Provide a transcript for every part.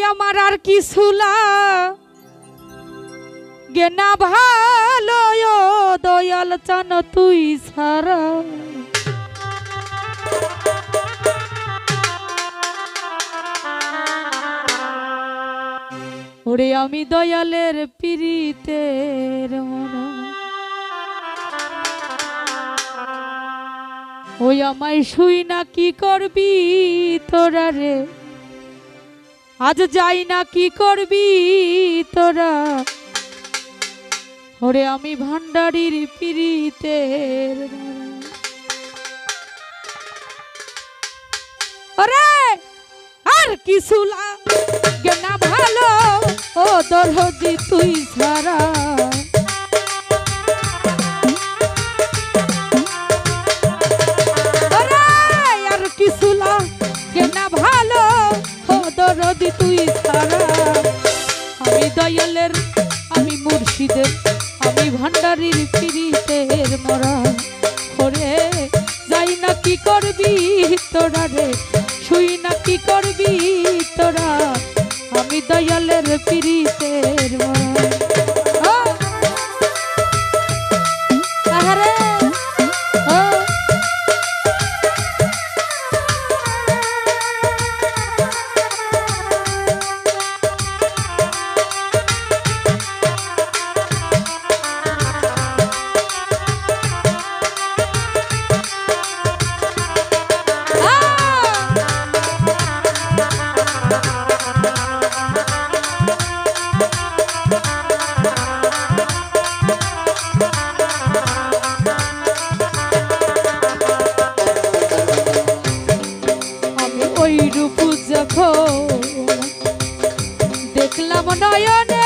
আমার আর কিছু লাগে না ভালো দয়াল চান তুই ছাড়া। ওরে আমি দয়ালের পিরিতের মরা, ওই আমায় শুই না কি করবি তোরা রে, আজ যাই না কি করবি তোরা। ওরে আমি ভান্ডারির পিরিতের ওরে আর কিছু লাগে না ভালো ও দরদি তুই ছাড়া। আর কিছু লাগে না ভালো ও দরদি তুই ছাড়া। আমি দয়ালের আমি মুর্শিদের আমি ভান্ডারির পিরিতের মরা। ওরে যাই না কি করবি তোরা রে, শুই না কি করবি তোরা। আমি দয়ালের পিরিতের মরা। দেখলাম নয়নে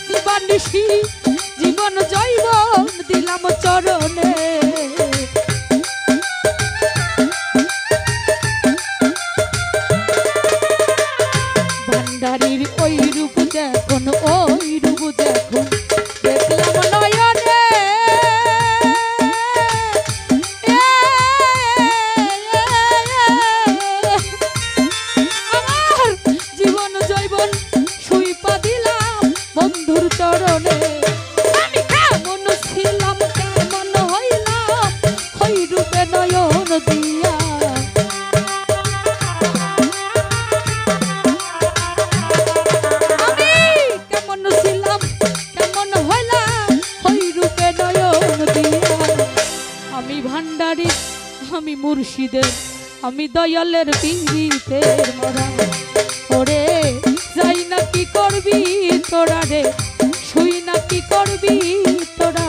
দিবানিশি জীবন জৈবন দিলাম চরণে। ভান্ডারির ওই রূপ দেখুন ওই রূপ দেখুন দেখলাম নয়নে। আমার জীবন জৈবন সুইপা দিলাম বন্ধুর চরণে। আমি কেমন ছিলাম কেমন হইলাম ওই রূপে নয়ন দিয়া। আমি মুর্শিদের আমি দয়ালের পিরিতের মরা। ওরে যাই না কি করবি তোরা রে, শুই না কি করবি তোরা।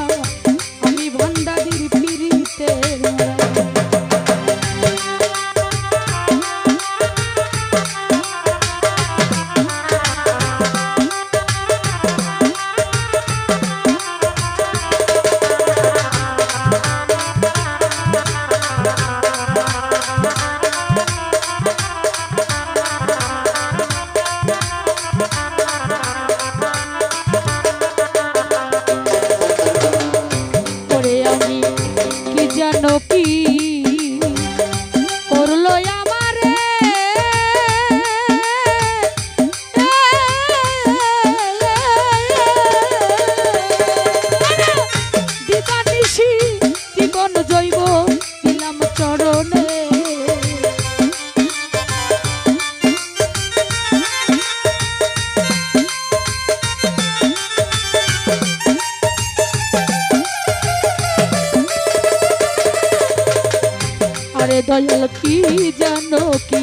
আমি ভান্ডারির পিরিতের মরা। কি করলো আমারে দিবানিশি জীবন জৈব দিলাম চরণে। দয়াল কি জানো কি